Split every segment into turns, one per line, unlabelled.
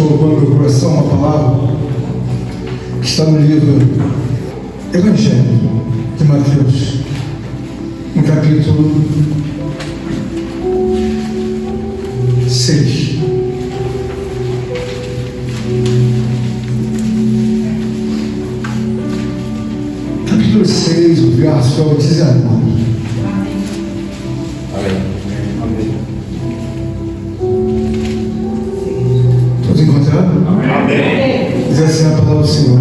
colocou no meu coração uma palavra que está no livro Evangelho de Mateus, no capítulo 6. Capítulo 6, o verso 19. Todos encontraram? Amém. Diz assim a palavra do Senhor: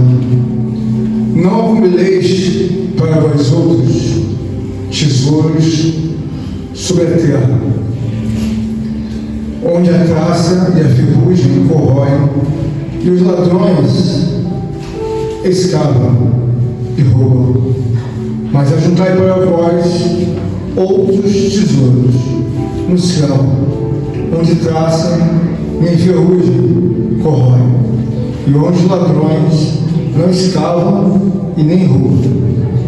não acumuleis para vós outros tesouros sobre a terra, onde a traça e a ferrugem corroem, e os ladrões escavam e roubam. Mas ajuntai para vós outros tesouros no céu, onde traça nem ferrugem corroem, e onde os ladrões não escavam e nem roubam.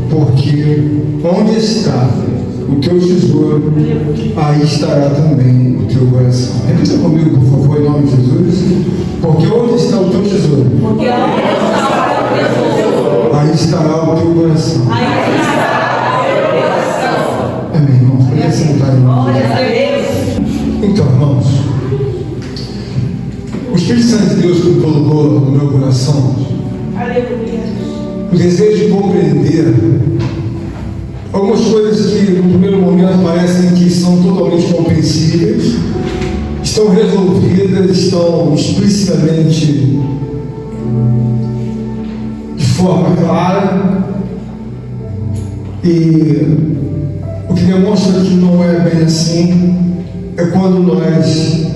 Porque onde está o teu tesouro, aí estará também o teu coração. Repita comigo, por favor, em nome de Jesus. Porque onde está o teu tesouro? Porque onde está o teu tesouro, aí estará o teu coração. Aí estará o teu coração. Amém, irmãos. Pode sentar, irmãos. Então, irmãos, o Espírito Santo de Deus que colocou no meu coração o desejo de compreender algumas coisas que no primeiro momento parecem que são totalmente compreensíveis, estão resolvidas, estão explicitamente de forma clara, e o que demonstra que não é bem assim é quando nós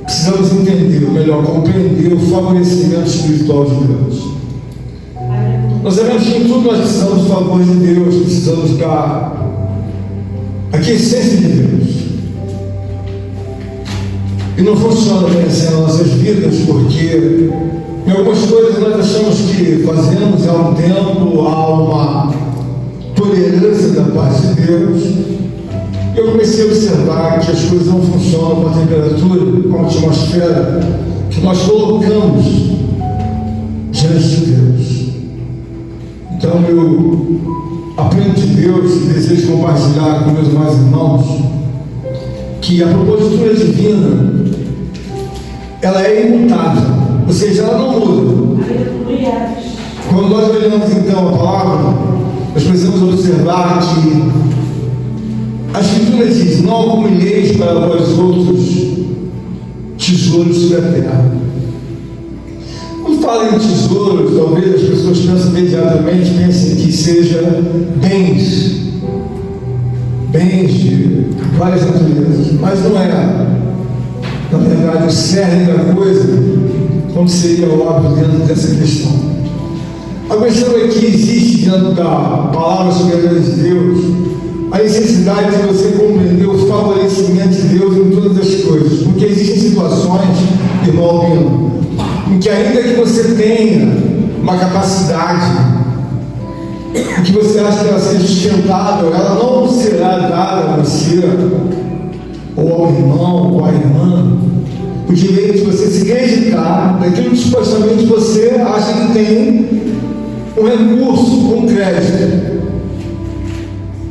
precisamos entender, ou melhor, compreender o favorecimento espiritual de Deus. Nós sabemos que em tudo nós precisamos do favor de Deus, precisamos da essência de Deus. E não funciona bem assim nas nossas vidas, porque em algumas coisas nós achamos que fazemos há um tempo, há uma tolerância da parte de Deus. Eu comecei a observar que as coisas não funcionam com a temperatura, com a atmosfera que nós colocamos diante de Deus. Então eu aprendo de Deus e desejo compartilhar com meus mais irmãos que a propositura divina, ela é imutável, ou seja, ela não muda. Quando nós olhamos então a palavra, nós precisamos observar que a Escritura diz: não acumuleis para vós outros tesouros sobre a terra. Quando fala em tesouros, talvez as pessoas pensem pensem que seja bens de várias naturezas, mas não é. Na verdade, o cerne da coisa, como seria óbvio dentro dessa questão. A questão é que existe dentro da palavra soberana de Deus a necessidade de você compreender o favorecimento de Deus em todas as coisas, porque existem situações, irmão Albino, em que ainda que você tenha uma capacidade, que você acha que ela seja sustentável, ela não será dada a você, ou ao irmão, ou à irmã, o direito de você se rejeitar daquilo que supostamente você acha que tem um recurso, um crédito.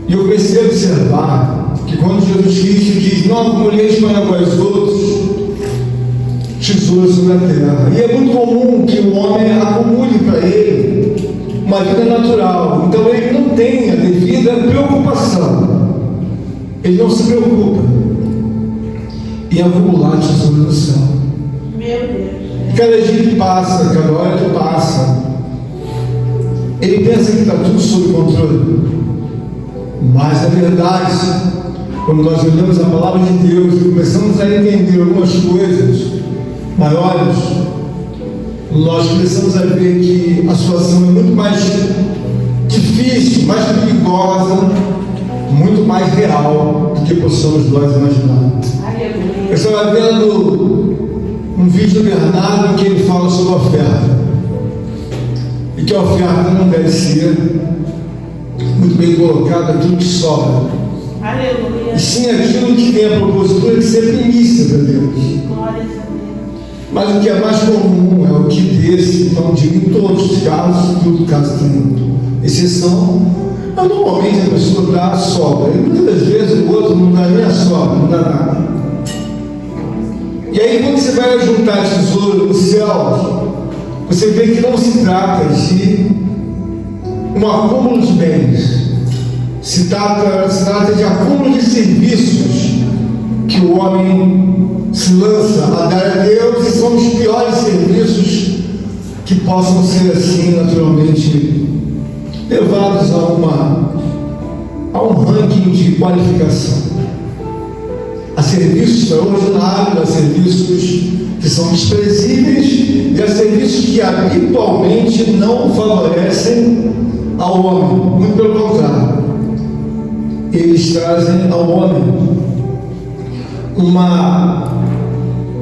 E eu comecei a observar que quando Jesus Cristo diz: não acumuleis para vós outros tesouros sobre a terra, e é muito comum que o homem acumule para ele uma vida natural, então ele não tem a devida preocupação, ele não se preocupa em acumular tesouros no céu. Meu Deus. Cada dia que passa, cada hora que passa, ele pensa que está tudo sob controle, mas na verdade, quando nós olhamos a palavra de Deus e começamos a entender algumas coisas maiores, nós começamos a ver que a situação é muito mais difícil, mais perigosa, muito mais real do que possamos nós imaginar. Eu estava vendo um vídeo do Bernardo que ele fala sobre a oferta, e que a oferta não deve ser muito bem colocada aquilo que sobra, e sim aquilo que tem a propositura de ser primícia para Deus. Mas o que é mais comum é o que desse, não digo em todos os casos, todo caso tem exceção, mas normalmente a pessoa dá a sobra, e muitas das vezes o outro não dá nem a sobra, não dá nada. E aí quando você vai juntar tesouro no céu, você vê que não se trata de um acúmulo de bens, se trata de acúmulo de serviços que o homem se lança a dar a Deus, e são os piores serviços que possam ser assim naturalmente levados a um ranking de qualificação, a serviços extraordinários, a serviços que são desprezíveis e a serviços que habitualmente não favorecem ao homem, muito pelo contrário, eles trazem ao homem uma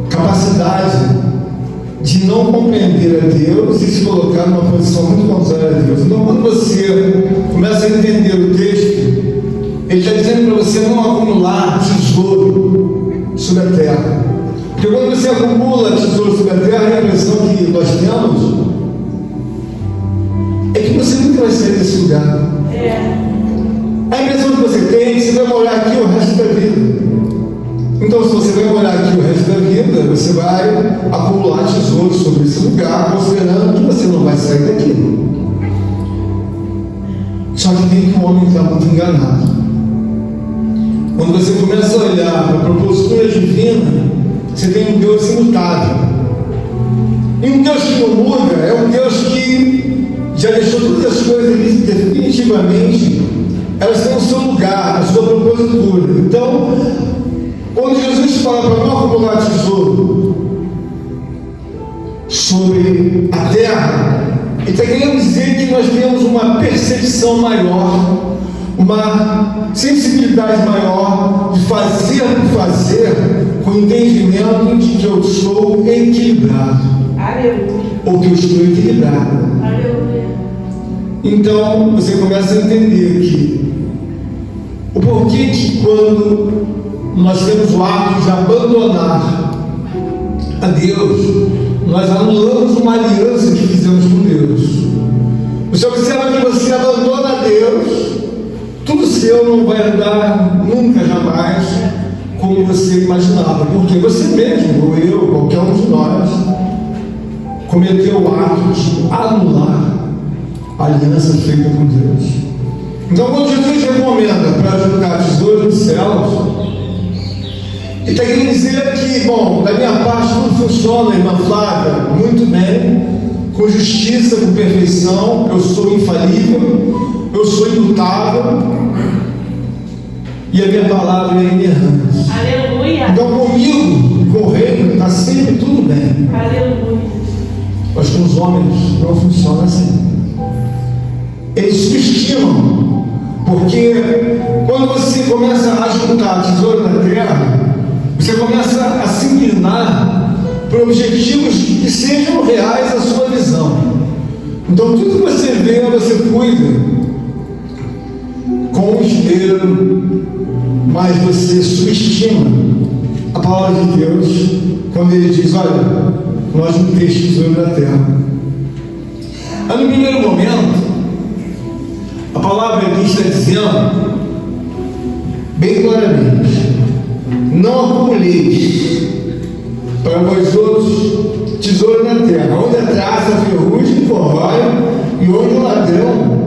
capacidade de não compreender a Deus e se colocar numa posição muito contrária a Deus. Então, quando você começa a entender o texto, ele está dizendo para você não acumular tesouro sobre a terra. Porque quando você acumula tesouro sobre a terra, a impressão que nós temos é que você nunca vai sair desse lugar. A impressão que você tem é que você vai morar aqui o resto da vida. Então, se você vai morar aqui o resto da vida, você vai acumular tesouros sobre esse lugar, considerando que você não vai sair daqui. Só que tem que um homem estar muito enganado. Quando você começa a olhar para a propositura divina, você tem um Deus imutável. E um Deus que não muda é um Deus que já deixou todas as coisas definitivamente, elas têm o seu lugar, a sua propositura. Então, quando Jesus fala para não acumular tesouro sobre a terra, ele está querendo dizer que nós temos uma percepção maior, uma sensibilidade maior de fazer por fazer, com entendimento de que eu estou equilibrado. Aleluia. Ou que eu estou equilibrado. Aleluia. Então você começa a entender que o porquê que quando nós temos o hábito de abandonar a Deus, nós anulamos uma aliança que fizemos com Deus. Você observa que você abandona a Deus, tudo seu não vai andar nunca, jamais, como você imaginava, porque você mesmo, ou eu, qualquer um de nós, cometeu o ato de anular a aliança feita com Deus. Então, quando Jesus recomenda para juntar tesouros nos céus, ele está querendo dizer que, bom, da minha parte tudo funciona, irmã Flávia, muito bem, com justiça, com perfeição, eu sou infalível, eu sou imutável, e a minha palavra é inerrante. Aleluia! Então, comigo, com o reino, está sempre tudo bem. Aleluia! Mas com os homens não funciona assim. Eles subestimam, porque quando você começa a juntar tesouro na terra, você começa a se inclinar por objetivos que sejam reais à sua visão. Então tudo que você vê, você cuida com esmero, mas você subestima a palavra de Deus quando ele diz: olha, nós não temos tesouro na terra. Mas no primeiro momento, a palavra aqui está dizendo bem claramente: não acumuleis para vós outros tesouro na terra, onde a traça, a ferrugem corrói e onde o ladrão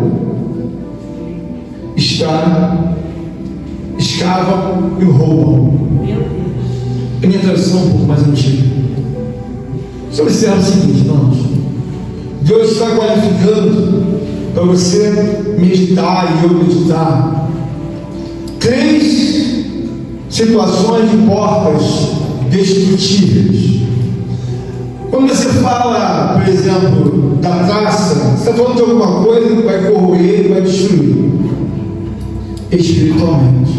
escavam e roubam. A minha tradução é um pouco mais antiga. Você observa o seguinte, irmãos: Deus está qualificando para você meditar e eu meditar 3 situações de portas destrutíveis. Quando você fala, por exemplo, da traça, você está falando de alguma coisa que vai corroer e vai destruir espiritualmente.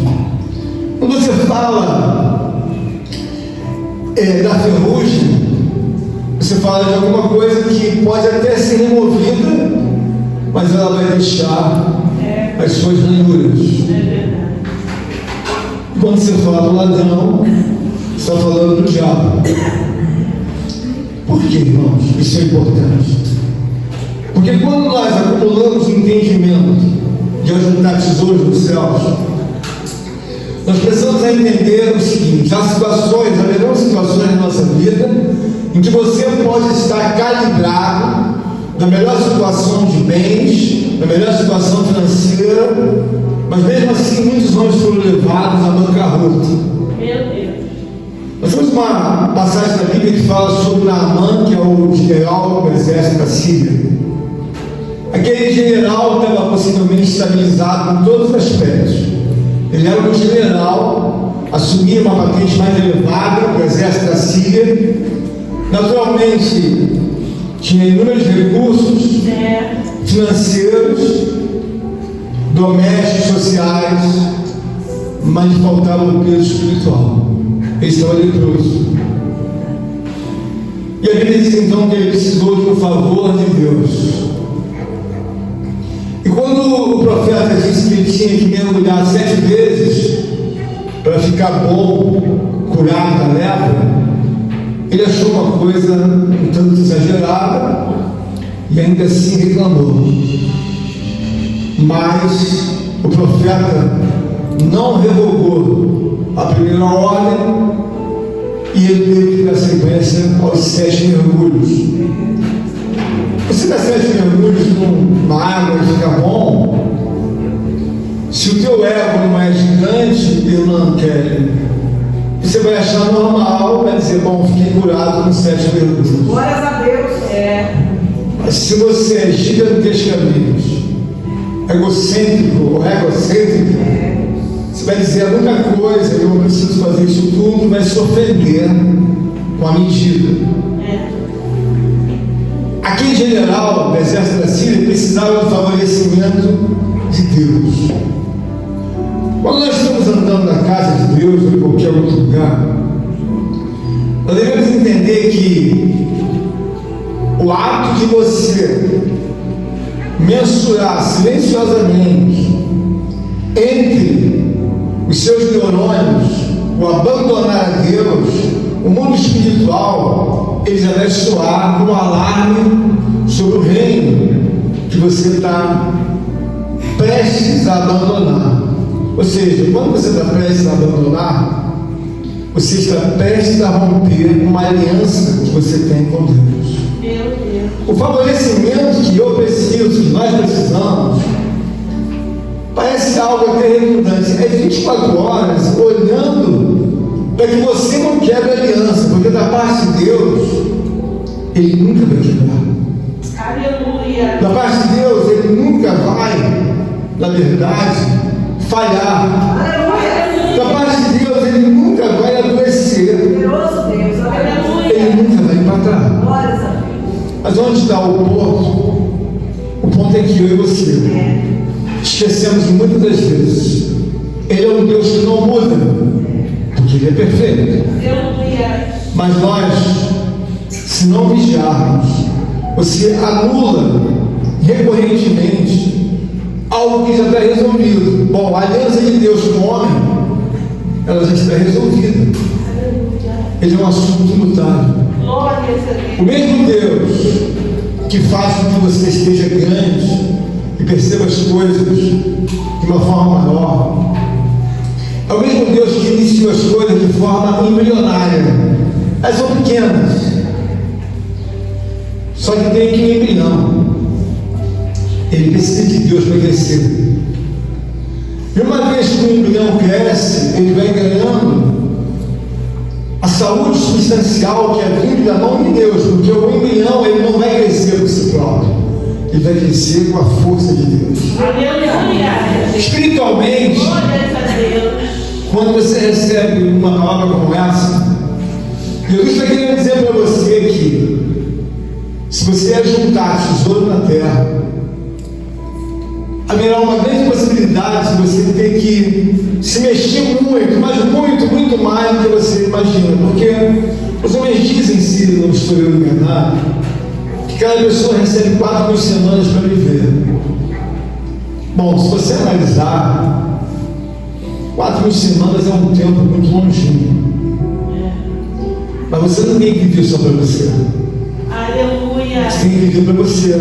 Quando você fala da ferrugem, você fala de alguma coisa que pode até ser removida, mas ela vai deixar as suas ranhuras. Quando você fala do ladrão, você está falando do diabo. Por que, irmãos, isso é importante? Porque quando nós acumulamos entendimento de ajuntar tesouros nos céus, nós precisamos entender o seguinte: há situações, haverão situações na nossa vida em que você pode estar calibrado na melhor situação de bens, na melhor situação financeira, mas mesmo assim muitos homens foram levados à bancarrota.
Meu Deus.
Nós temos uma passagem na Bíblia que fala sobre Naamã, que é o general do exército da Síria. Aquele general estava possivelmente estabilizado em todos os aspectos. Ele era um general, assumia uma patente mais elevada do exército da Síria. Naturalmente, tinha inúmeros recursos financeiros, domésticos, sociais, mas faltava o peso espiritual. Ele estava leproso. E a Bíblia diz então que ele precisou de um favor de Deus. E quando o profeta disse que ele tinha que mergulhar 7 vezes para ficar bom, curado da lepra, ele achou uma coisa um tanto exagerada e ainda assim reclamou. Mas o profeta não revogou a primeira ordem e ele teve que dar sequência aos 7 mergulhos. Você dá 7 mergulhos numa água e fica bom? Se o teu ego não é gigante, irmã Kelly, você vai achar normal, vai dizer, bom, fiquei curado com 7 mergulhos.
Glórias a Deus.
Mas se você é gigantescamente egocêntrico ou egocêntrico, você vai dizer a única coisa, eu não preciso fazer isso tudo, vai se ofender com a medida. Aquele general do exército da Síria precisava do favorecimento de Deus. Quando nós estamos andando na casa de Deus ou em qualquer outro lugar, nós devemos entender que o ato de você mensurar silenciosamente entre os seus neurônios, o abandonar a Deus, o mundo espiritual, ele já deve soar como um alarme sobre o reino que você está prestes a abandonar. Ou seja, quando você está prestes a abandonar, você está prestes a romper uma aliança que você tem com Deus.
Meu Deus.
O favorecimento que eu preciso, que nós precisamos, parece algo até redundante. É 24 horas olhando para que você não quebre a aliança, porque da parte de Deus, Ele nunca vai quebrar.
Aleluia.
Da parte de Deus, Ele nunca vai, na verdade, falhar.
Aleluia.
Da parte de Deus, Ele nunca vai adoecer.
Poderoso Deus. Aleluia.
Ele nunca vai empatar.
Glórias a Deus.
Mas onde está o ponto? O ponto é que eu e você esquecemos muitas das vezes. Ele é um Deus que não muda, porque Ele é perfeito.
Aleluia.
Mas nós, se não vigiarmos, você anula recorrentemente algo que já está resolvido. Bom, a aliança de Deus com o homem, ela já está resolvida. Ele é um assunto imutável.
Glórias a Deus.
O mesmo Deus que faz com que você esteja grande e perceba as coisas de uma forma maior, é o mesmo Deus que iniciou as coisas de forma embrionária. Elas são pequenas, só que tem que um embrião. Ele precisa de Deus para crescer. E uma vez que o embrião cresce, ele vai ganhando a saúde substancial que é vinda da mão de Deus, porque o embrião ele não vai crescer por si próprio, ele vai crescer com a força de Deus.
Aleluia.
Espiritualmente,
Glórias a Deus.
quando você recebe uma palavra como essa, Jesus está querendo dizer para você que se você ajuntar tesouro na terra, haverá uma grande possibilidade de você ter que se mexer muito, mas muito mais do que você imagina, porque os homens dizem, se não estou eu enganado, que cada pessoa recebe 4.000 semanas para viver. Bom, se você analisar, 4.000 semanas é um tempo muito longinho, mas você não tem que viver só para você. viver para você.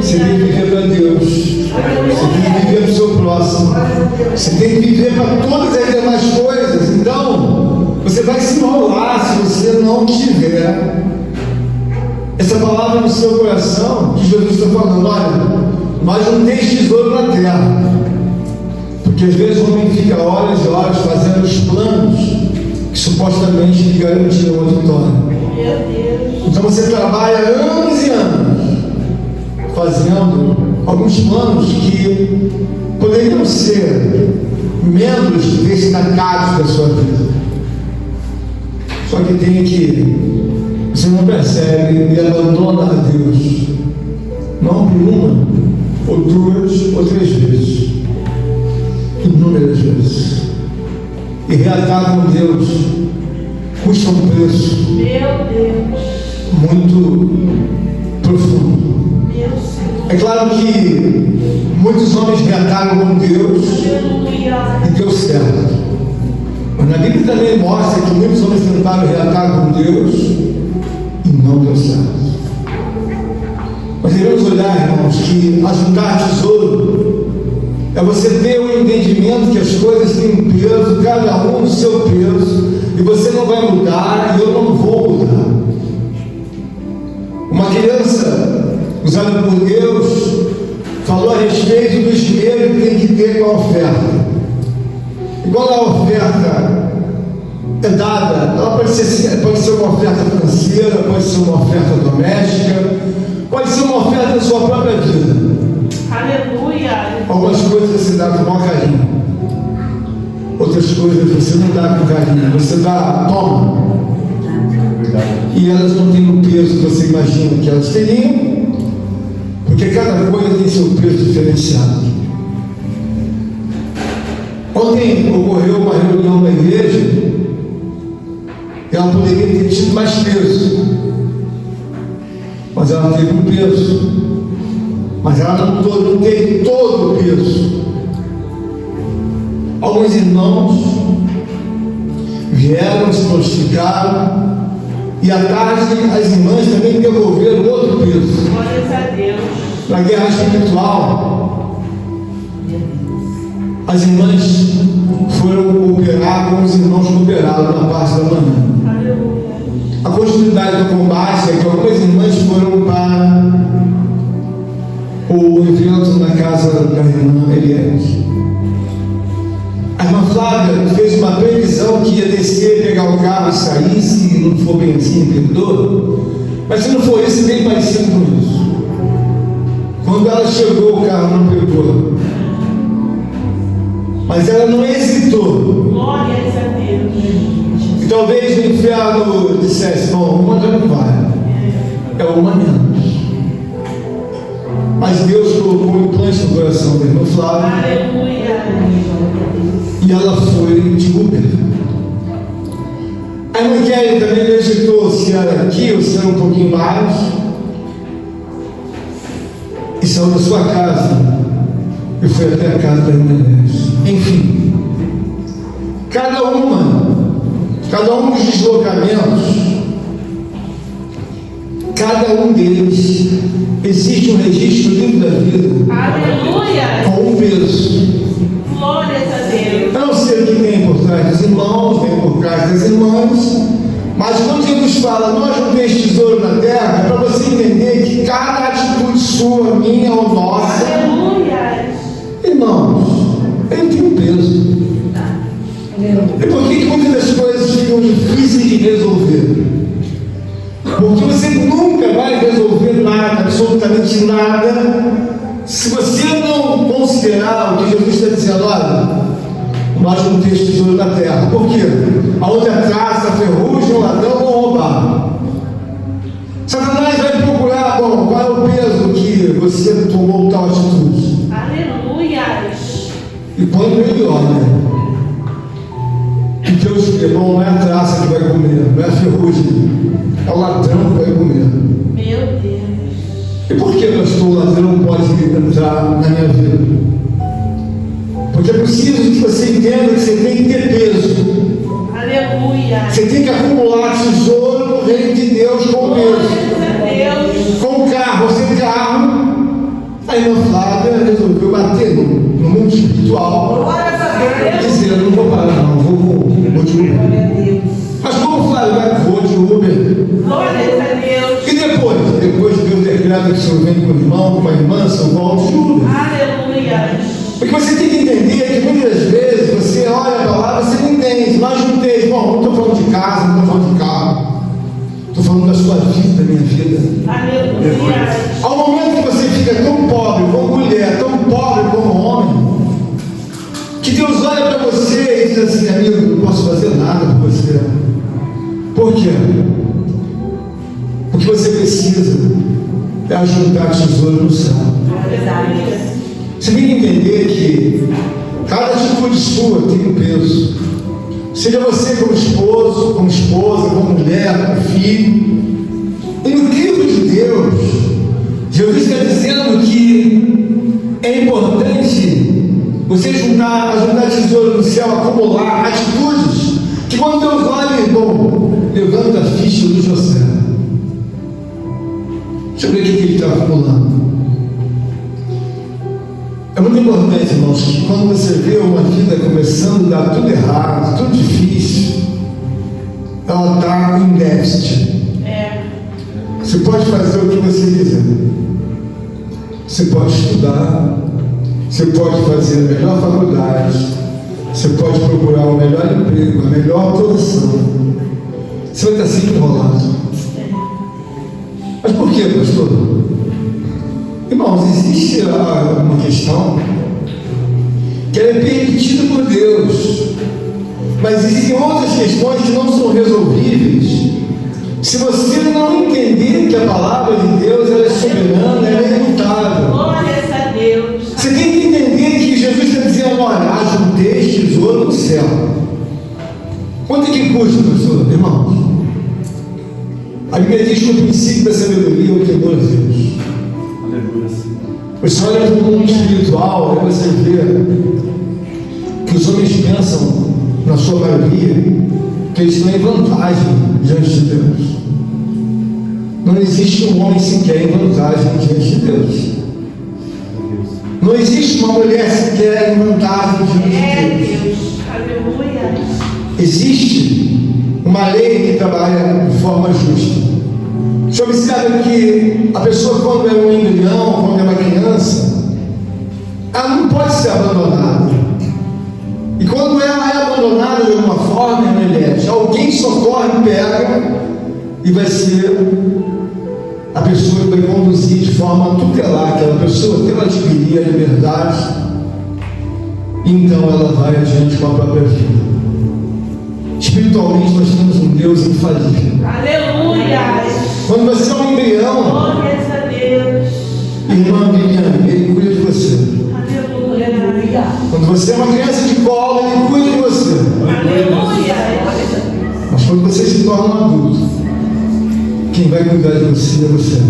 Você tem que viver para Deus. Você tem que viver para o seu próximo. Você tem que viver para todas as demais coisas. Então, você vai se enrolar se você não tiver essa palavra no seu coração, que Jesus está falando. Olha, mas não tem tesouro na terra. Porque às vezes o homem fica horas e horas fazendo os planos que supostamente lhe garantiram a vitória. Então você trabalha anos e anos fazendo alguns planos que poderiam ser menos destacados da sua vida. Só que tem que você não percebe e abandona a Deus, não por uma, ou duas, ou três vezes, inúmeras vezes. E reatar com Deus custa um preço muito profundo. É claro que muitos homens reataram com Deus e deu certo. Mas na Bíblia também mostra que muitos homens tentaram reatar com Deus e não deu certo. Nós devemos olhar, irmãos, que ajuntar tesouro é você ter um entendimento que as coisas têm um peso, cada um no seu peso, e você não vai mudar e eu não vou mudar. Uma criança usada por Deus falou a respeito do esmero que tem que ter com a oferta. E quando a oferta é dada, ela pode ser uma oferta financeira, pode ser uma oferta doméstica, pode ser uma oferta da sua própria vida.
Aleluia.
Algumas coisas você dá com maior carinho, outras coisas você não dá com carinho, você dá, toma. E elas não têm o peso que você imagina que elas teriam, porque cada coisa tem seu peso diferenciado. Ontem ocorreu uma reunião na igreja e ela poderia ter tido mais peso, mas ela teve um peso, mas ela não teve todo o peso. Alguns irmãos vieram, se prontificaram, e à tarde as irmãs também devolveram outro peso.
Glórias a Deus.
Na guerra espiritual, as irmãs foram cooperar com os irmãos cooperaram na parte da manhã.
Aleluia.
A continuidade do combate é que algumas irmãs foram para o evento na casa da irmã Eliette. A irmã Flávia fez uma previsão que ia descer, pegar o carro e sair, se não for bem assim, perdoa. Mas se não for isso, bem parecido com isso. Quando ela chegou, o carro não pegou. Mas ela não hesitou.
Glórias a Deus.
E talvez o inferno dissesse, bom, uma já não vai. É uma menos. Mas Deus colocou um implante no coração da irmã Flávia.
Aleluia.
E ela foi de Uber. A irmã Kelly também meditou se era aqui ou se era um pouquinho mais. E saiu da sua casa e foi até a casa da irmã Inês. Enfim, cada um dos deslocamentos, cada um deles existe um registro livre da vida.
Aleluia.
Com um peso.
Glórias a Deus.
Eu não sei o que tem por trás dos irmãos, vem por trás das irmãs, mas quando Jesus fala, nós não temos tesouro na terra, é para você entender que cada atitude sua, minha ou nossa,
Aleluia.
irmãos, ele tem um peso. E por que muitas das coisas ficam difíceis de resolver? Porque você nunca vai resolver nada, absolutamente nada, se você não considerar o que Jesus está dizendo. Olha, nós não temos tesouro na terra. Por quê? Aonde a traça, a ferrugem, o ladrão vão roubar. Satanás vai procurar, bom, qual é o peso que você tomou tal atitude?
Aleluia.
E põe no ele, olha. E Deus que é bom, não é a traça que vai comer, não é a ferrugem, é o ladrão que vai comer.
Meu Deus.
E por que, pastor, o ladrão pode entrar na minha vida? Porque é preciso que você entenda que você tem que ter peso.
Aleluia.
Você tem que acumular tesouro no reino de Deus com peso,
Glórias a Deus.
com carga. carro, a irmã Flávia resolveu bater no mundo espiritual,
Glória a Deus.
dizendo: não vou parar, não, vou de Uber. Mas como Flávia vou de Uber?
Glória a Deus.
E depois Deus decreta que o senhor vem com um irmão, com uma irmã, são volte de Uber.
Aleluia.
Porque você tem que entender que muitas vezes você olha a palavra, você não entende. Nós não temos, irmão, não estou falando de casa, não estou falando de carro. Estou falando da sua vida, da minha vida.
Aleluia.
Ao momento que você fica tão pobre como mulher, tão pobre como homem, que Deus olha para você e diz assim: amigo, não posso fazer nada por você. Por quê? O que você precisa é ajuntar tesouro no céu.
Aleluia.
Você tem que entender que cada atitude sua tem um peso. Seja você como esposo, como esposa, como mulher, como filho. E no livro de Deus, Jesus está dizendo que é importante você ajuntar tesouro no céu, acumular atitudes que quando Deus olha, irmão, levanta a ficha do José. Deixa eu ver o que ele está acumulando. É muito importante, irmãos, que quando você vê uma vida começando a dar tudo errado, tudo difícil, ela está em déficit. Você pode fazer o que você quiser. Você pode estudar, você pode fazer a melhor faculdade, você pode procurar o melhor emprego, a melhor posição. Você vai estar sempre enrolado. Mas por quê, pastor? Irmãos, existe uma questão que ela é permitida por Deus, mas existem outras questões que não são resolvíveis se você não entender que a palavra de Deus ela é soberana, ela é imutável.
Glória a Deus.
Você tem que entender que Jesus está dizendo: olha, ajuntei tesouro no céu. Quanto é que custa, pastor? Irmãos, a Bíblia diz que o princípio da sabedoria é o temor a Deus. Você olha para o mundo espiritual, aí você vê que os homens pensam, na sua maioria, que eles estão em vantagem diante de Deus. Não existe um homem sequer em vantagem diante de Deus. Não existe uma mulher sequer em vantagem diante de Deus.
Deus. Aleluia.
Existe uma lei que trabalha de forma justa. Você observa que a pessoa, quando é um embrião, quando é uma criança, ela não pode ser abandonada. E quando ela é abandonada de alguma forma, alguém socorre, pega e vai ser a pessoa que vai conduzir de forma a tutelar aquela pessoa, até ela adquirir a liberdade. Então ela vai adiante com a própria vida. Espiritualmente nós temos um Deus infalível.
Aleluia.
Quando você é um embrião,
Glória a Deus.
irmã Viviane, Ele cuida de você.
Aleluia.
Quando você é uma criança de colo, Ele cuida de você.
Aleluia.
Mas quando você se torna um adulto, quem vai cuidar de você é você.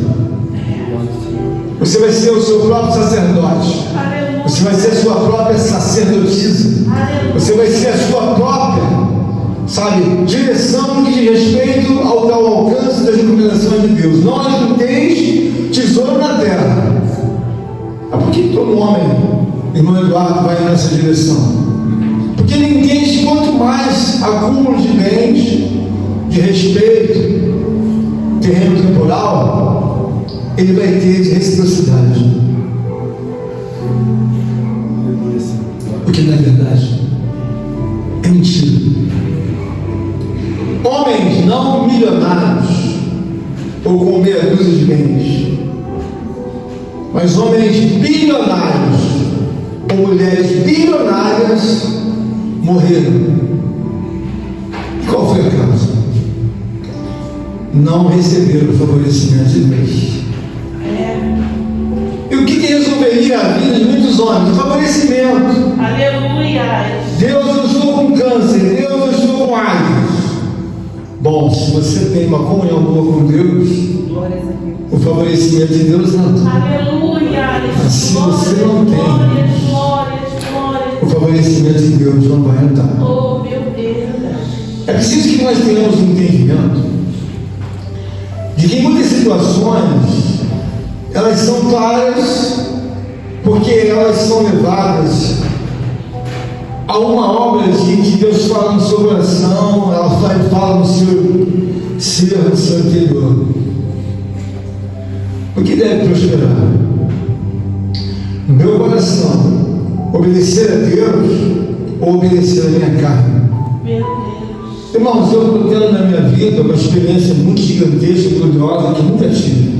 Você vai ser o seu próprio sacerdote.
Aleluia.
Você vai ser a sua própria sacerdotisa. Você vai ser a sua própria, direção no que diz respeito ao tal alcance das recomendações de Deus. Não ajunteis tesouro na terra. Mas por que todo homem, irmão Eduardo, vai nessa direção? Porque ele entende que quanto mais acúmulo de bens, de respeito, terreno temporal, ele vai ter de reciprocidade. Porque na verdade é mentira. Homens não milionários ou com meia dúzia de bens, mas homens bilionários ou mulheres bilionárias morreram. E qual foi a causa? Não receberam o favorecimento de Deus. E o que resolveria a vida de muitos homens? O favorecimento.
Aleluia.
Deus usou com câncer, Deus usou com AIDS. Bom, se você tem uma comunhão boa com Deus, o favorecimento de Deus entra.
Aleluia.
Mas se você não tem, o favorecimento de Deus não vai entrar.
Oh, meu Deus.
É preciso que nós tenhamos um entendimento de que em muitas situações elas são claras, porque elas são levadas a uma obra de que Deus fala no seu coração, ela fala no seu ser, no seu interior. O que deve prosperar? No meu coração, obedecer a Deus ou obedecer a minha carne?
Meu Deus.
Irmãos, eu estou tendo na minha vida uma experiência muito gigantesca e gloriosa que eu nunca tive.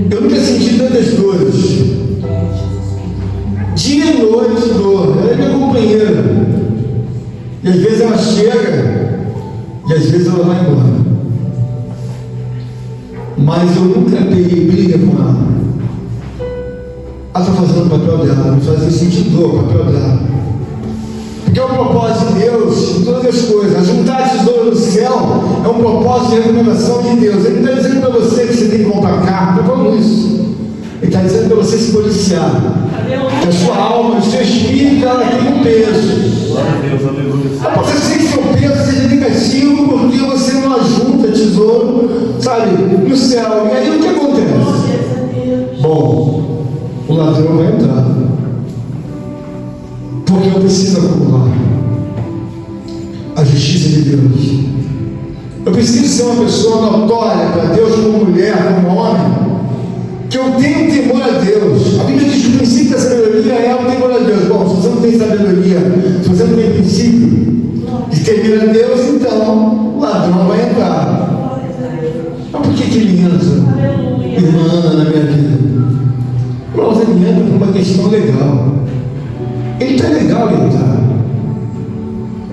Eu nunca senti tantas dores. Dia e noite dor. Ela é minha companheira. E às vezes ela chega e às vezes ela vai embora. Mas eu nunca peguei briga com ela. Ela está fazendo o papel dela, me fazia sentir dor, o papel dela. Porque é um propósito de Deus em todas as coisas. Juntar tesouro no céu é um propósito de recomendação de Deus. Ele não está dizendo para você que você tem que comprar carro, não falando isso. Ele está dizendo para você se policiar. Que a sua alma, o seu espírito, ela tem um peso.
Glória a Deus, aleluia.
Pode ser que seu peso seja negativo porque você não ajunta tesouro, sabe, no céu. E aí o que acontece?
Glórias a Deus.
Bom, o ladrão vai entrar. Porque eu preciso acumular a justiça de Deus. Eu preciso ser uma pessoa notória para Deus, como mulher, como homem, que eu tenho temor a Deus. A Bíblia diz que o princípio da sabedoria é o temor a Deus. Bom, se você não tem sabedoria, se você não tem princípio de temer a Deus, então o ladrão vai entrar.
Glórias a Deus.
Mas por que ele entra,
Aleluia.
irmã Ana, na minha vida? Irmãos, ele entra por uma questão legal. Ele está legal ele entrar.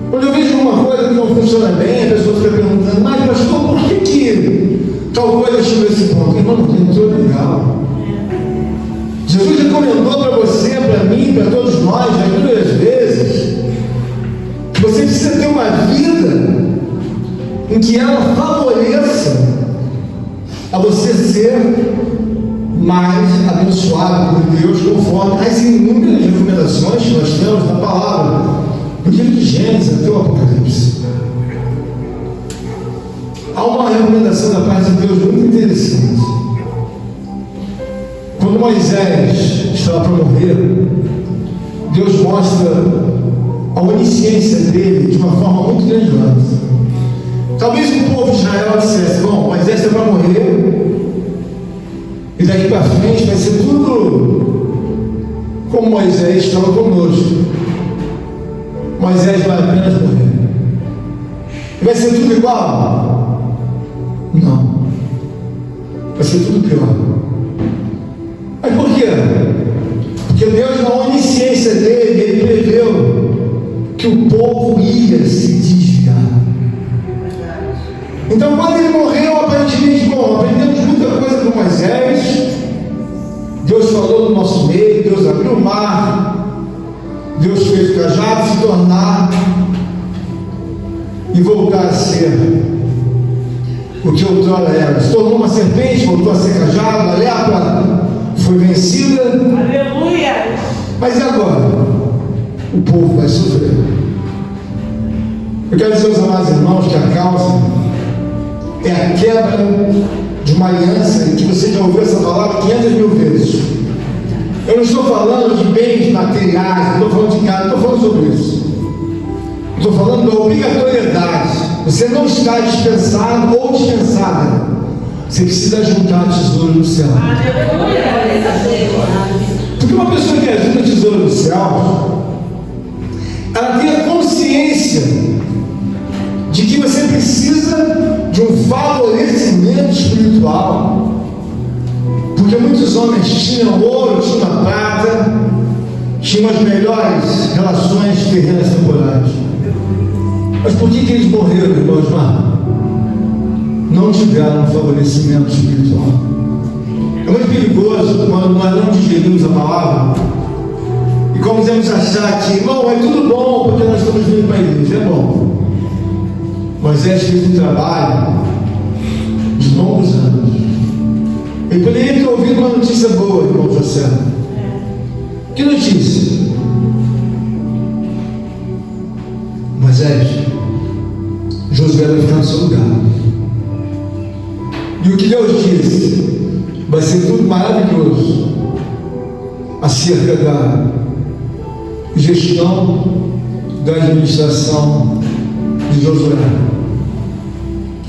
Quando eu vejo uma coisa que não funciona bem, a pessoa fica perguntando, mas pastor, por que tal coisa chegou a esse ponto? Irmão, entrou legal. Jesus recomendou para você, para mim, para todos nós, já inúmeras vezes, que você precisa ter uma vida em que ela favoreça a você ser mais abençoado por Deus, conforme as inúmeras recomendações que nós temos na palavra, do livro de Gênesis até o Apocalipse. Há uma recomendação da parte de Deus muito interessante. Quando Moisés estava para morrer, Deus mostra a onisciência dele de uma forma muito grandiosa. Talvez o povo de Israel dissesse: bom, Moisés está para morrer, e daqui para frente vai ser tudo como Moisés estava conosco. Moisés vai apenas morrer. E vai ser tudo igual? Não. Vai ser tudo pior. Mas por quê? Porque Deus, na onisciência dele, ele preveu que o povo ia se desviar. Então, quando ele morreu, aparentemente, bom, aprendemos muita coisa com Moisés. Deus falou no nosso meio, Deus abriu o mar, Deus fez o cajado se tornar e voltar a ser o que outrora era. Se tornou uma serpente, voltou a ser cajado, a lepra foi vencida.
Aleluia.
Mas e agora? O povo vai sofrer. Eu quero dizer aos amados irmãos que a causa é a quebra de uma aliança, em que você já ouviu essa palavra 500 mil vezes. Eu não estou falando de bens materiais, não estou falando de casa, não estou falando sobre isso. Estou falando da obrigatoriedade. Você não está dispensado ou dispensada. Você precisa juntar tesouro no céu.
Aleluia.
Porque uma pessoa que ajuda tesouro no céu, ela tem a consciência de que você precisa de um favorecimento espiritual. Porque muitos homens tinham ouro, tinham prata, tinham as melhores relações terrenas temporais. Mas por que eles morreram, irmãos? Não tiveram um favorecimento espiritual. É muito perigoso quando nós não digerimos a palavra e começamos a achar que, irmão, é tudo bom porque nós estamos vindo para a igreja. É bom. Moisés fez um trabalho de longos anos. Ele poderia ter ouvido uma notícia boa, irmão José. Que notícia? Moisés, Josué vai ficar no seu lugar. E o que Deus disse? vai ser tudo maravilhoso acerca da gestão da administração de Josué.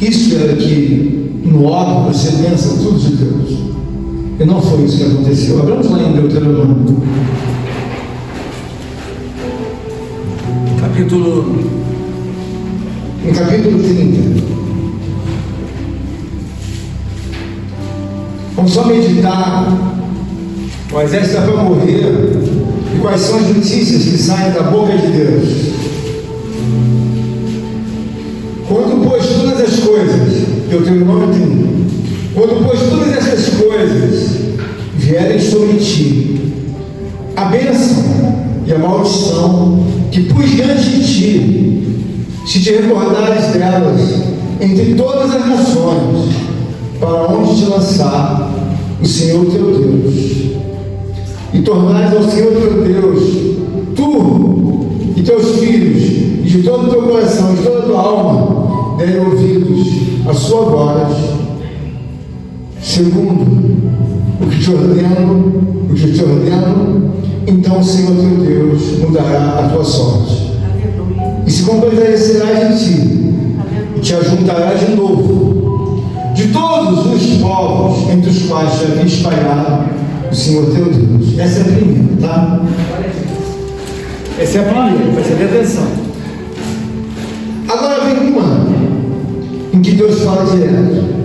Isso era que no óbvio você pensa tudo de Deus, e não foi isso que aconteceu. Abramos lá em Deuteronômio, no capítulo 30. Vamos só meditar. Moisés está para morrer, e quais são as notícias que saem da boca de Deus? Quando pois todas as coisas, Deuteronômio 30, quando pois todas essas coisas vierem sobre ti, a bênção e a maldição que pus diante de ti, se te recordares delas entre todas as nações, para onde te lançar o Senhor teu Deus, e tornares ao Senhor teu Deus, tu e teus filhos, e de todo o teu coração, de toda a tua alma, derem ouvidos à sua voz, segundo o que te ordeno, então o Senhor teu Deus mudará a tua sorte. E se compadecerás de ti, e te ajuntarás de novo, de todos os povos entre os quais te havia espalhado o Senhor teu Deus. Essa é a primeira, tá? Essa é a primeira, preste atenção. Agora vem uma em que Deus fala direto.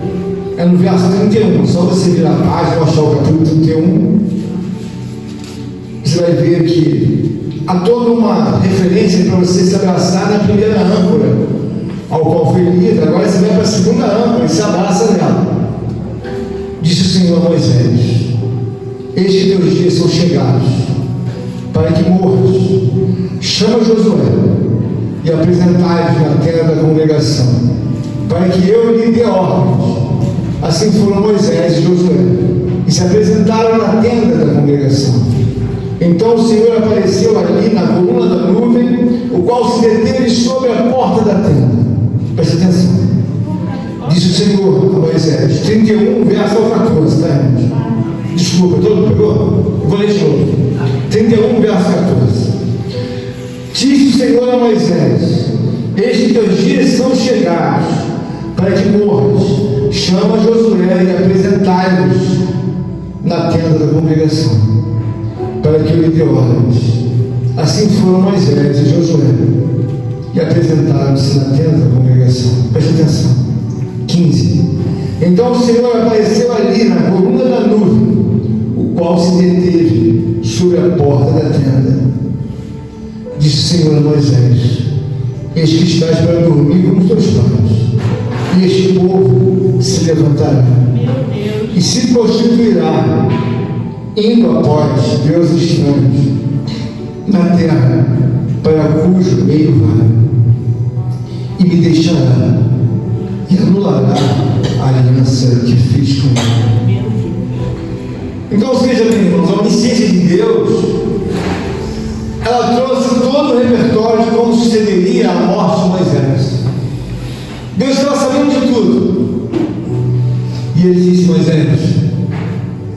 É no verso 31. Só você virar a página, achar o capítulo 31. Você vai ver que há toda uma referência para você se abraçar na primeira âncora ao qual foi lido. Agora você vai para a segunda âncora e se abraça nela. Disse o Senhor a Moisés: eis que teus dias são chegados, para que morras. Chama Josué e apresentai-vos na tenda da congregação, para que eu lhe dê ordens. Assim foram Moisés e Josué, e se apresentaram na tenda da congregação. Então o Senhor apareceu ali na coluna da nuvem, o qual se deteve sobre a porta da tenda. Preste atenção. Disse o Senhor a Moisés, 31, verso ao 14, tá, irmãos? Desculpa, todo mundo pegou? Eu vou ler de novo. 31, verso 14. Disse o Senhor a Moisés: eis que teus dias são chegados, para que morras. Chama Josué e apresentai-vos na tenda da congregação, para que eu lhe dê ordens. Assim foram Moisés e Josué, e apresentaram-se na tenda da congregação. Preste atenção. 15. Então o Senhor apareceu ali na coluna da nuvem, o qual se deteve sobre a porta da tenda. Disse o Senhor a Moisés: eis que estás para dormir com os teus pais, e este povo se levantará e se prostituirá, indo após deuses estranhos na terra, para cujo meio vai, e me deixará e anulará a aliança que fiz com ele. Então, veja bem, irmãos, a onisciência de Deus, ela trouxe todo o repertório de como sucederia a morte de Moisés. Deus estava sabendo de tudo, e ele disse: Moisés,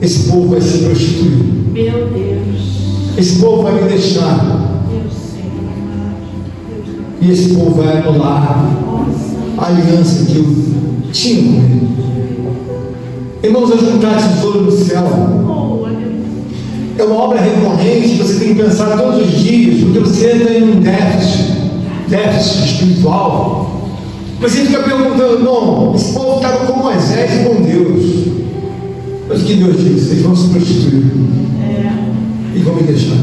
esse povo vai se prostituir,
Meu Deus.
esse povo vai me deixar,
Deus, Senhor amado.
e esse povo vai anular a aliança que eu tinha com ele. Irmãos, ajuntar tesouro no céu
Oh, olha.
é uma obra recorrente, você tem que pensar todos os dias, porque você entra em um déficit espiritual. Você fica perguntando: bom, esse povo estava com Moisés e com Deus, mas o que Deus disse? Eles vão se prostituir e vão me deixar.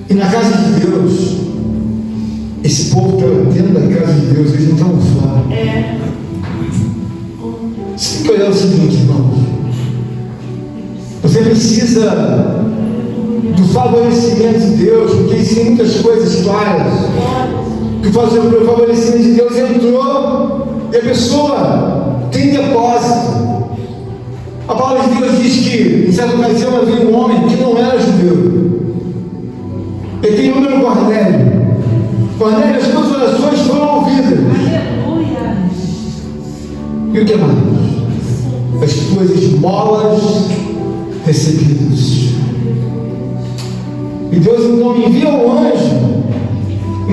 E na casa de Deus, esse povo está dentro da casa de Deus, eles não estão fora. Você tem que olhar o seguinte, irmãos: você precisa do favorecimento de Deus, porque existem muitas coisas claras que o favorecimento de Deus entrou e a pessoa tem depósito. A palavra de Deus diz que em certa ocasião havia um homem que não era judeu, ele tem o nome Cornélio. Cornélio, as suas orações foram ouvidas.
Aleluia.
E o que mais? As tuas esmolas recebidas. E Deus então envia um anjo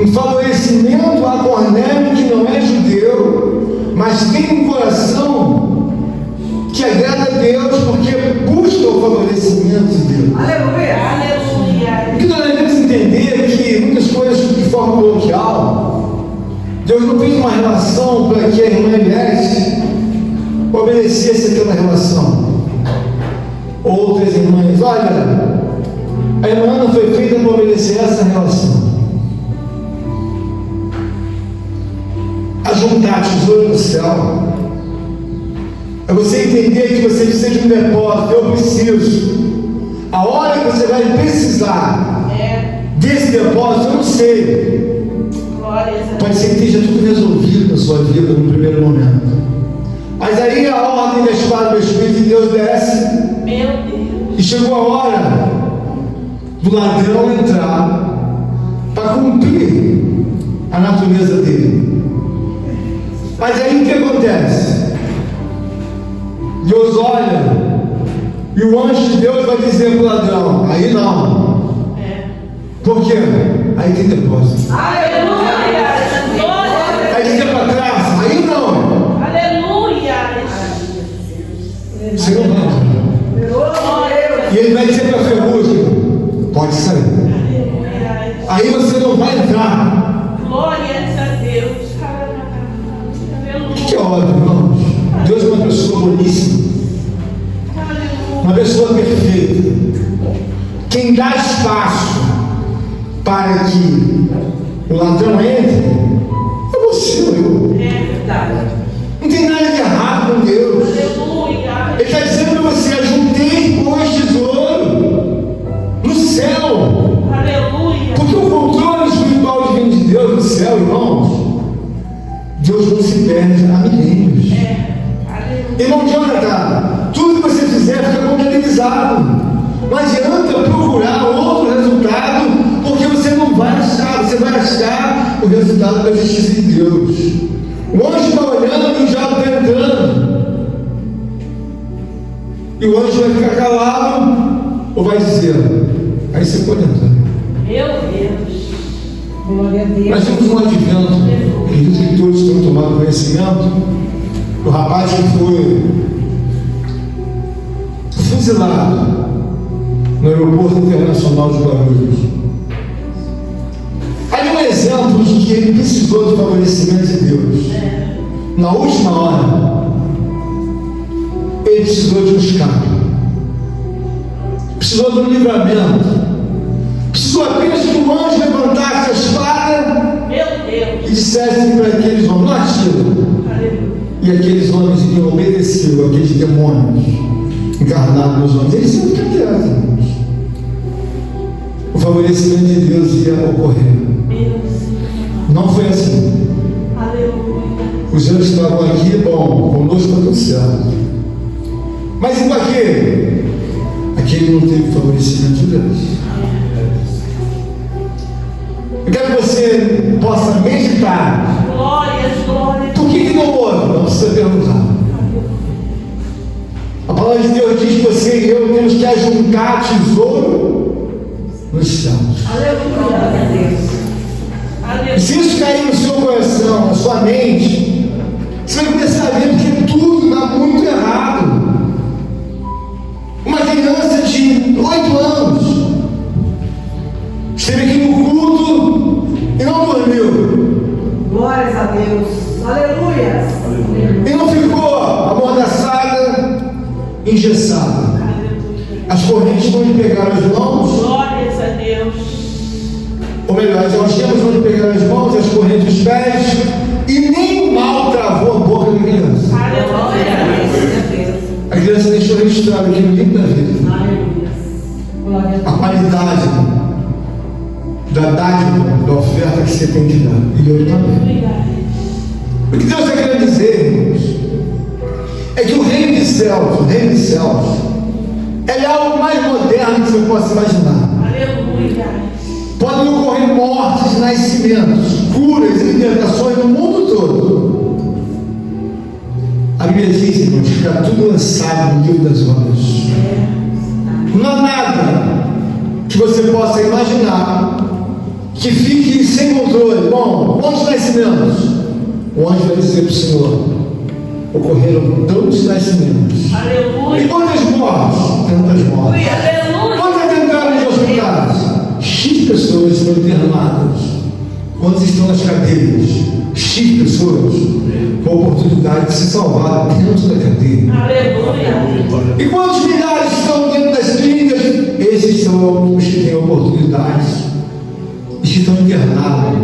em favorecimento a Cornélio, que não é judeu, mas tem um coração que agrada a Deus, porque busca o favorecimento de Deus.
Aleluia. Aleluia.
O que nós devemos entender é que muitas coisas de forma coloquial, Deus não fez uma relação para que a irmã Eliette obedecesse aquela relação. Outras irmãs, olha, a irmã não foi feita para obedecer essa relação. Ajuntar tesouro no céu é você entender que você precisa de um depósito. Eu preciso. A hora que você vai precisar desse depósito, eu não sei. Pode ser que esteja tudo resolvido na sua vida no primeiro momento, mas aí a ordem da espada do Espírito de Deus desce.
Meu Deus.
E chegou a hora do ladrão entrar para cumprir a natureza dele. Mas aí o que acontece? Deus olha e o anjo de Deus vai dizer para o ladrão: aí não. Por quê? Aí tem depósito.
Aleluia.
Aí fica para trás, aí não.
Aleluia.
Você não vai. E ele vai dizer para a ferrugem: pode sair. Aí você não vai entrar.
Glórias a Deus.
Que é óbvio, irmãos. Deus é uma pessoa boníssima, uma pessoa perfeita. Quem dá espaço para que o ladrão entre é você ou eu.
É verdade.
Não tem nada de errado com Deus.
Aleluia.
Ele está dizendo para você: ajuntei pois tesouro no céu.
Aleluia.
Porque o controle espiritual divino de Deus no céu, irmãos, Deus não se perde a milênios.
Aleluia.
Irmão Jonathan, tudo que você fizer fica contabilizado. Não adianta procurar outro resultado, porque você não vai achar. Você vai achar o resultado da justiça de Deus. O anjo está olhando e o diabo está entrando. E o anjo vai ficar calado ou vai dizer: aí você pode entrar.
Meu Deus.
Glória a Deus.
Nós temos um advento, acredito que todos tenham tomado conhecimento, do rapaz que foi fuzilado no aeroporto internacional de Guarulhos. Aí um exemplo de que ele precisou do favorecimento de Deus. Na última hora, ele precisou de um escape, precisou de um livramento, precisou apenas que o anjo levantasse a espada
Meu Deus.
e dissesse para aqueles homens: não atira.
Aleluia.
E aqueles homens iriam obedecer aqueles demônios encarnados nos homens. Eles iam ficar quietos, irmãos. O favorecimento de Deus ia ocorrer. Não foi assim.
Aleluia.
Os anjos estavam aqui, bom, conosco está tudo certo. Mas e com aquele? Aquele não teve favorecimento de Deus. Eu quero que você possa meditar.
Glórias, glórias.
Por que não houve? Não precisa perguntar. A palavra de Deus diz que você e eu temos que ajuntar tesouro nos céus.
Aleluia.
E se isso cair no seu coração, na sua mente, você vai começar a ver que tudo está muito errado. Uma criança de 8 anos esteve aqui no culto e não dormiu.
Glórias a Deus. Aleluia.
E não ficou amordaçada, engessada. As correntes não lhe pegaram as mãos,
Glórias a Deus.
ou melhor, as algemas não lhe pegaram as mãos, as correntes dos pés, e nem o mal travou a boca da criança.
Aleluia.
A criança deixou registrado aqui no livro da vida
Aleluia. Glória
a
a
qualidade da dádiva, da oferta que você tem que dar. E eu também. O que Deus está querendo dizer, irmãos, é que o reino dos céus, ele é algo mais moderno que você possa imaginar.
Aleluia.
Podem ocorrer mortes, nascimentos, curas e libertações no mundo todo. A Bíblia diz, irmãos, que está tudo lançado no livro das obras. Não há nada que você possa imaginar que fique sem controle. Bom, quantos nascimentos? O anjo vai dizer para o Senhor: ocorreram tantos nascimentos.
Aleluia.
E quantas mortes? Tantas mortes.
Aleluia.
Quantas entraram nos hospitais? X pessoas foram internadas. Quantos estão nas cadeias? X pessoas com a oportunidade de se salvar dentro da cadeia.
Aleluia.
E quantos milhares estão dentro das clínicas? Esses são os que têm oportunidades e que estão internados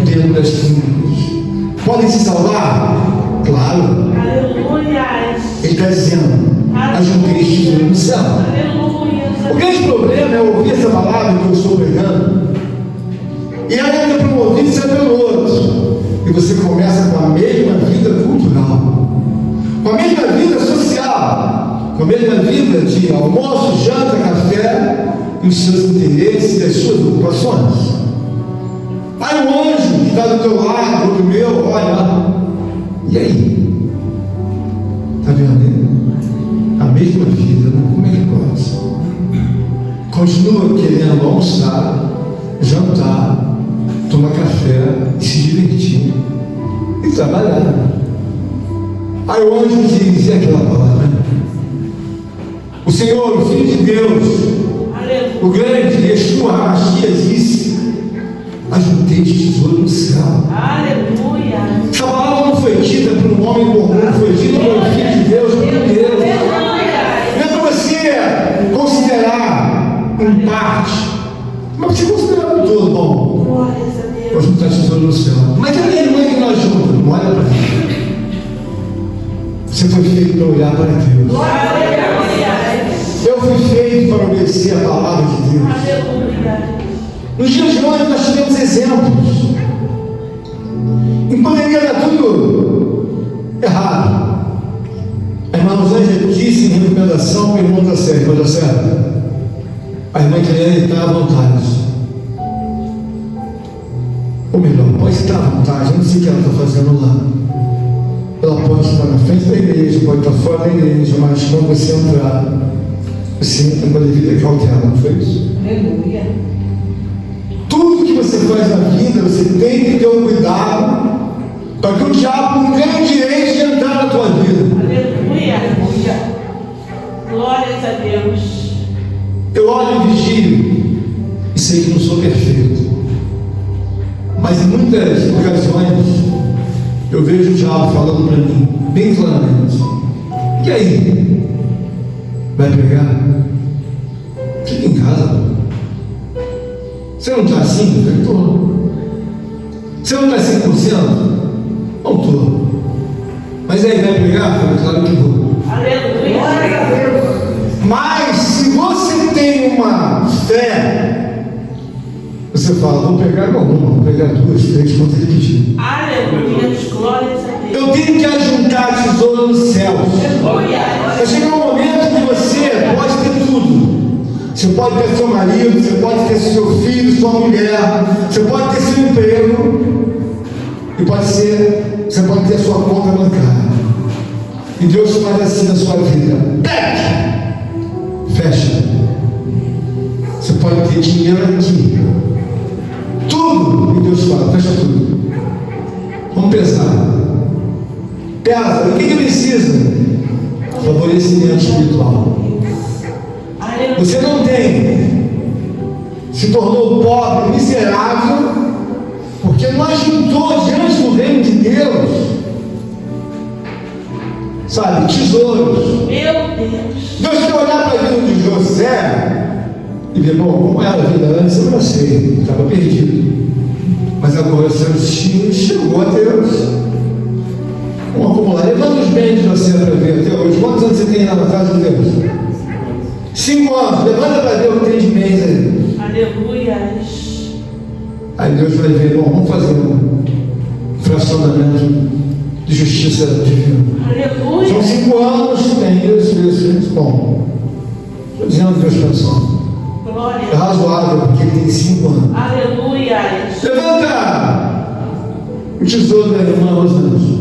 dentro das clínicas. Podem se salvar? Claro.
Aleluia.
Ele está dizendo: ajuntei tesouro no céu. O grande problema é ouvir essa palavra que eu estou pregando e ela entra para um ouvido e sai pelo outro. E você começa com a mesma vida cultural, com a mesma vida social, com a mesma vida de almoço, janta, café e os seus interesses e as suas ocupações. Aí o anjo que está do teu lado, do meu, olha, e aí? Está vendo? A mesma vida, como é que pode? Continua querendo almoçar, jantar, tomar café, se divertir e trabalhar. Aí o anjo diz, e aquela palavra? O Senhor, o Filho de Deus, o grande Yeshua HaMashiach disse: ajuntei tesouro no céu.
Aleluia.
Essa palavra não foi dita por um homem comum, foi dita pelo Filho de Deus, por Deus. Não é para você considerar em parte, mas você considerar um todo. Bom,
Glórias a Deus.
vou juntar tesouro no céu. Mas a minha irmã que nós juntos, não olha para mim. Você foi feito para olhar para Deus.
Aleluia.
Eu fui feito para obedecer a palavra de Deus.
Aleluia.
Nos dias de hoje nós tivemos exemplos. E poderia dar tudo errado. A irmã Rosângela disse em recomendação para o irmão da Sé, irmã da Sé, a irmã Helene está à vontade. Ou melhor, pode estar à vontade, eu não sei o que ela está fazendo lá. Ela pode estar na frente da igreja, pode estar fora da igreja, mas quando você entrar, você entra com a devida cautela, não foi isso?
Aleluia.
Tudo que você faz na vida, você tem que ter um cuidado para que o diabo não ganhe o direito de entrar na tua vida.
Aleluia. Glórias a Deus.
Eu olho e vigio e sei que não sou perfeito, mas em muitas ocasiões eu vejo o diabo falando para mim bem claramente: e aí? Vai pregar? Fica em casa. Você não está assim? Eu estou. Você não está 100%? Não estou. Mas aí vai pregar? Eu falei, claro que vou.
Aleluia.
Glória a Deus.
Mas se você tem uma fé, você fala, vou pegar não uma, vou pegar 2, 3, quanto ele pedir.
Aleluia. Glórias a Deus.
Eu tenho que ajuntar tesouro nos céus.
Aleluia.
Vai chegar um momento que você pode ter tudo. Você pode ter seu marido, você pode ter seu filho, sua mulher, você pode ter seu emprego, e você pode ter sua conta bancária. E Deus faz assim na sua vida: fecha. Você pode ter dinheiro aqui, tudo, e Deus fala: fecha tudo. Vamos pesar. Pesa. O que precisa? Favorecimento espiritual. Você não tem, se tornou pobre, miserável, porque não ajuntou diante do reino de Deus, sabe, tesouros.
Meu Deus.
Deus quer olhar para a vida de José e ver, bom, como era a vida antes, eu não sei, estava perdido, mas agora o seu destino chegou a Deus. Vamos acumular. Levanta os bens de José para ver até hoje. Quantos anos você tem lá na casa de Deus? 5 anos. Levanta para ver o que tem de mês aí.
Aleluia.
Aí Deus vai ver, bom, vamos fazer um fracionamento de justiça divina.
Aleluia.
São 5 anos, tem isso. Bom, estou dizendo Deus pensou. É
Glória.
razoável, porque ele tem 5 anos.
Aleluia.
Levanta o tesouro da irmã Rosângela.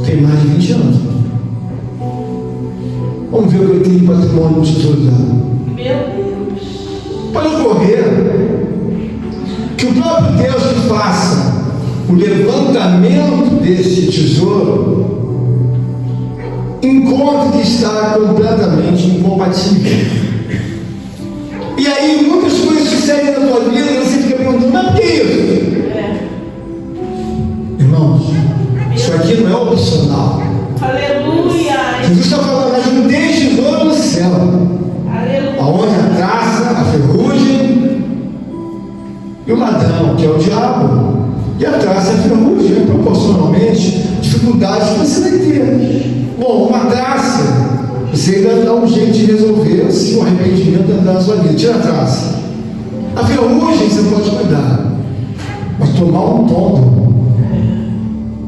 tem mais de 20 anos. Vamos ver o que ele tem de patrimônio no tesouro dela.
Meu Deus.
Pode ocorrer que o próprio Deus que faça o levantamento desse tesouro encontre que está completamente incompatível. E aí muitas coisas sucedem na tua vida e você fica perguntando, mas por que isso? Irmãos, isso aqui não é opcional.
Aleluia.
Jesus está falando, ajuntei tesouro no céu,
Aleluia.
aonde a traça, a ferrugem e o ladrão, que é o diabo, e a traça, a ferrugem, proporcionalmente, dificuldades que você vai ter. Bom, uma traça, você ainda dá um jeito de resolver se o arrependimento entrar na sua vida. Tira a traça. A ferrugem você pode cuidar, mas tomar um tombo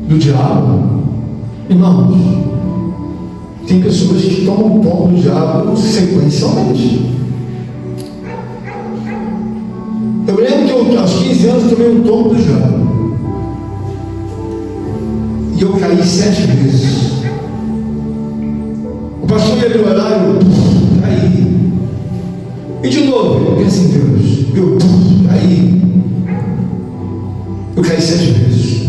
do diabo, irmãos, tem pessoas que tomam um tombo do diabo sequencialmente. Eu lembro que eu, aos 15 anos, tomei um tombo do diabo. E eu caí 7 vezes. O pastor ia me orar e eu caí. E de novo, eu penso em Deus. Eu caí. Eu caí 7 vezes.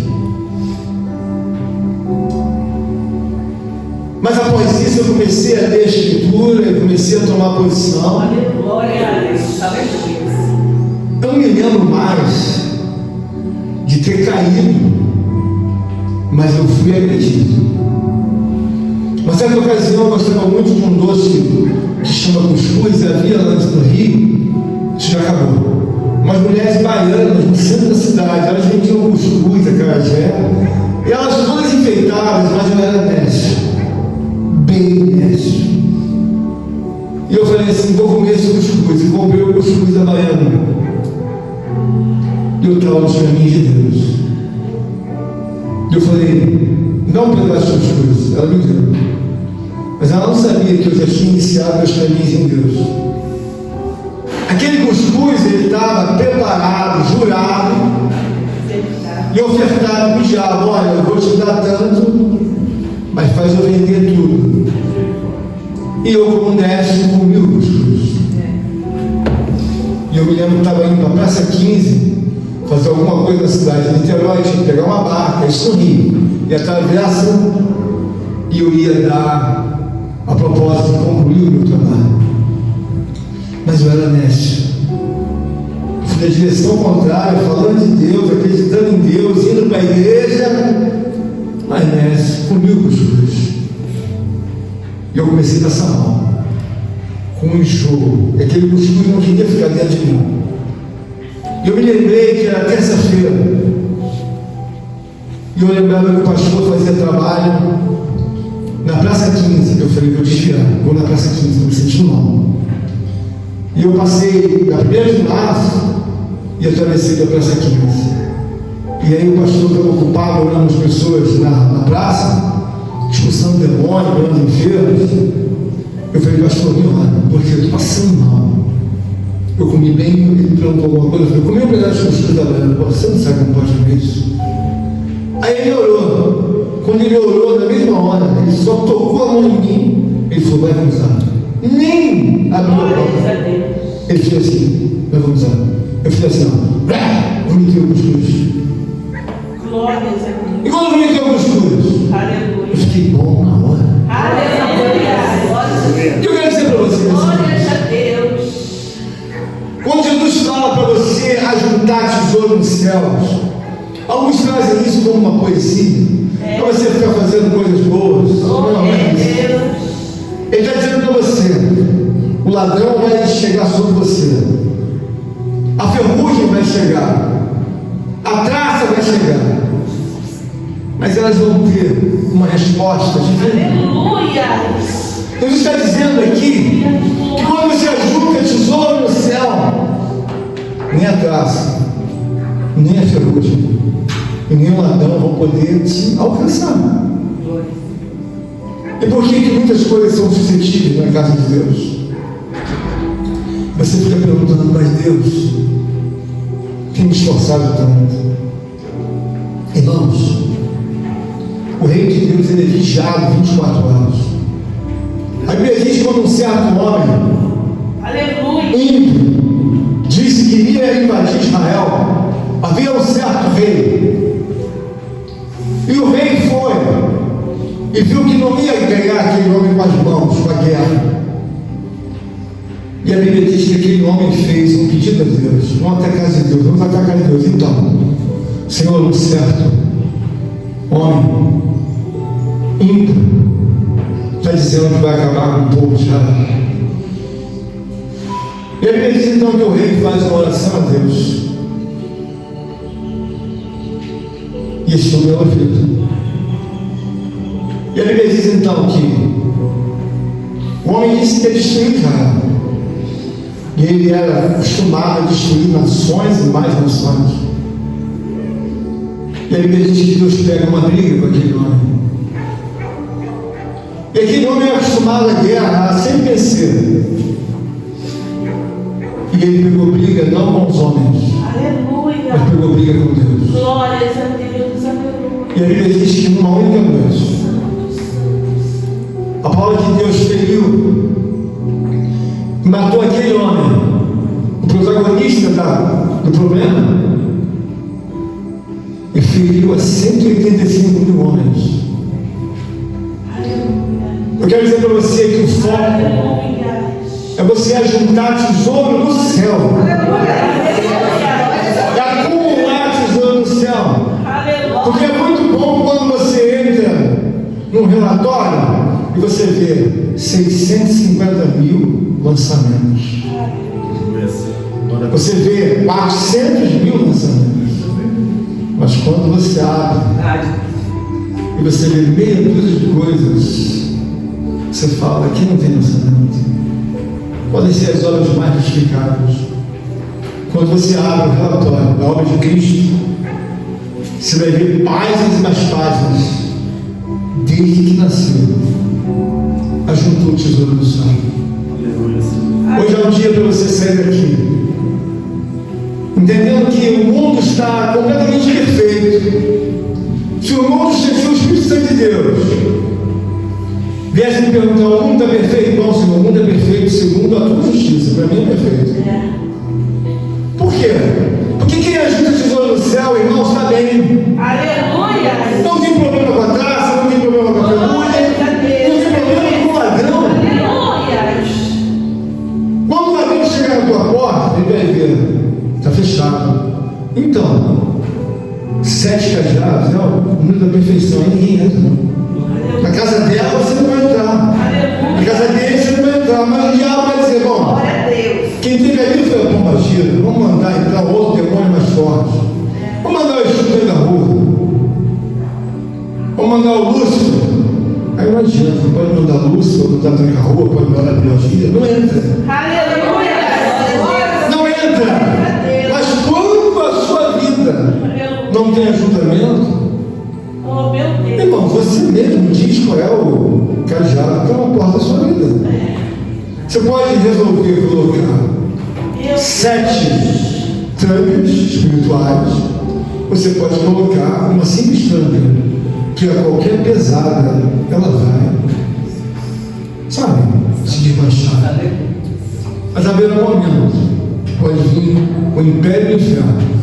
Mas após isso eu comecei a ler a Escritura, eu comecei a tomar posição.
Glória a Deus. Aleluia.
Eu não me lembro mais de ter caído, mas eu fui agredido. Uma certa ocasião eu gostava muito de um doce que chama cuscuz, e havia lá no Rio, isso já acabou. Umas mulheres baianas no centro da cidade, elas vendiam cuscuz, acarajé, e elas todas enfeitadas, mas eu era mestre, bem mestre. E eu falei assim, vou comer esse cuscuz, e comprei o cuscuz da baiana. E eu estava nos caminhos de Deus. E eu falei, dá um pedaço de cuscuz. Ela me deu. Mas ela não sabia que eu já tinha iniciado meus caminhos em Deus. Aquele cuscuz, ele estava preparado, jurado, e ofertado para o diabo, olha, eu vou te dar tanto, mas faz eu vender tudo. E eu, como honesto, comi o cuscuz. E eu me lembro que estava indo para a Praça 15, fazer alguma coisa na cidade de Niterói, tinha que pegar uma barca, isso no Rio, e atravessa, e eu ia dar a propósito de concluir o meu trabalho. Mas eu era honesto. Fui na direção contrária, falando de Deus, acreditando em Deus, indo para a igreja, mas honesto, comi o cuscuz. E eu comecei a passar mal, com um enxoo, e aquele cuscuz não queria ficar dentro de mim. E eu me lembrei que era terça-feira, e eu lembrava que o pastor fazia trabalho na Praça 15. Eu falei, vou desviar, vou na Praça 15, não me senti mal. E eu passei na 1ª de março e atravessei a Praça 15. E aí o pastor estava ocupado orando as pessoas na praça, expulsando demônios, orando enfermos. Eu falei, pastor, me ora, porque eu estou passando mal. Eu comi bem, ele perguntou alguma coisa, eu falei, comi um pedaço de cuscuz da banana. Você não sabe como pode comer isso? Aí ele orou. Quando ele orou, na mesma hora, ele só tocou a mão em mim, ele falou, vai vomizar. Nem abriu a boca. Ele fez assim, vai vomizar. Eu fiz assim, ó, vomitei o cuscuz.
Glória a Deus.
E quando eu vomitei o cuscuz,
Aleluia.
eu fiquei bom na hora.
Aleluia.
E eu quero dizer para vocês,
Glória a Deus.
quando Jesus fala para você ajuntar tesouro nos céus, alguns trazem isso como uma poesia, para você ficar fazendo coisas boas. Não é isso. Ele está dizendo para você, o ladrão vai chegar sobre você, a ferrugem vai chegar, a traça vai chegar, mas elas vão ter uma resposta diferente.
Aleluia.
Deus está dizendo aqui que quando você ajunta tesouro no céu, nem a traça, nem a ferrugem e nem o ladrão vão poder te alcançar. E por que muitas coisas são suscetíveis na casa de Deus? Você fica perguntando, mas Deus tem me esforçado tanto. Irmãos, O reino de Deus ele é vigiado 24 horas. A Bíblia diz que quando um certo homem
Aleluia.
ímpio disse que iria invadir Israel, havia um certo rei. E o rei foi e viu que não ia ganhar aquele homem com as mãos, com a guerra. E a Bíblia diz que aquele homem fez um pedido a Deus: vamos até a casa de Deus, vamos até a casa de Deus. Então, Senhor, um certo homem ímpio está dizendo que vai acabar com o povo de Israel. E a Bíblia diz então que o rei faz uma oração a Deus. E estou meu ouvido. E a Bíblia diz então que o homem disse que ia destruir Israel. E ele era acostumado a destruir nações e mais nações. E a Bíblia diz que Deus pega uma briga com aquele homem. E aquele homem é acostumado à guerra, a sempre vencer. E ele pegou briga não com os homens,
Aleluia.
mas pegou briga com Deus.
Glórias a Deus. Aleluia.
E a Bíblia diz que numa única noite, a palavra de Deus feriu, matou aquele homem, o protagonista do problema, e feriu a 185 mil homens. Eu quero dizer para você que o foco
Aleluia.
é você ajuntar tesouro no céu, é acumular tesouro no céu. Porque é muito bom quando você entra num relatório e você vê 650 mil lançamentos. Você vê 400 mil lançamentos. Mas quando você abre e você vê meia dúzia de coisas, você fala: aqui não tem lançamento. Podem ser as obras mais justificadas. Quando você abre o relatório da obra de Cristo, você vai ver páginas e mais páginas. Desde que nasceu, ajuntou o tesouro do céu. Hoje é um dia para você sair daqui entendendo que o mundo está completamente perfeito. Se o mundo, se o Espírito Santo de Deus viesse me perguntar: o mundo está perfeito? Não, Senhor, o mundo é perfeito segundo a tua justiça. Para mim é perfeito. Por quê? Porque quem ajuda o tesouro do céu, irmão, está bem.
Aleluia.
Não tem problema com a taça, não tem problema com a penúria, não tem problema com o ladrão.
Aleluia.
Quando o ladrão chegar na tua porta, ele vai ver: está fechado. Então, 7 cajados é o número da perfeição. Aí ninguém entra. Na casa dela você não vai entrar. Na casa dele você não vai entrar. Mas o diabo vai dizer: bom, quem teve ali foi a pomba gira. Vamos mandar então outro demônio mais forte. Vamos mandar o Exu da rua. Vamos mandar o Lúcio. Aí não adianta. Pode mandar Lúcio, pode mandar tranca rua, pode mandar biologia. Não entra.
Aleluia.
Não entra. Mas quando a sua vida não tem ajuntamento,
Oh, meu Deus.
irmão, você mesmo diz qual é o cajado que é uma porta da sua vida. Você pode resolver colocar 7 trancas espirituais. Você pode colocar uma simples tranca, que a qualquer pesada ela vai, sabe, se desmanchar. Mas haverá um momento, pode vir o império do inferno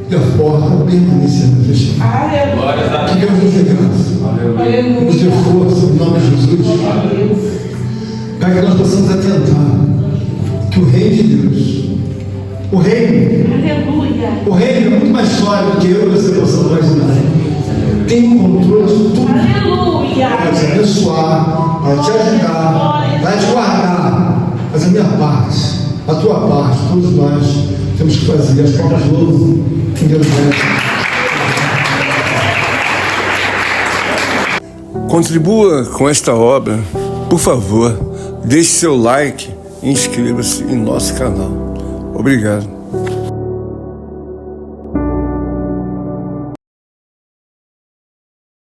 e a porta permanecerá fechada.
Aleluia.
Que Deus nos dê graça, nos dê força, em nome de Jesus, para que nós possamos atentar que o reino de Deus, o reino é muito mais sólido do que eu e você possamos imaginar. Tem um controle de tudo. Vai te abençoar, vai te ajudar, vai te guardar. Mas a minha parte, a tua parte, todos nós temos que fazer as palmas de louvo em Deus.
Contribua com esta obra, por favor, deixe seu like e inscreva-se em nosso canal. Obrigado.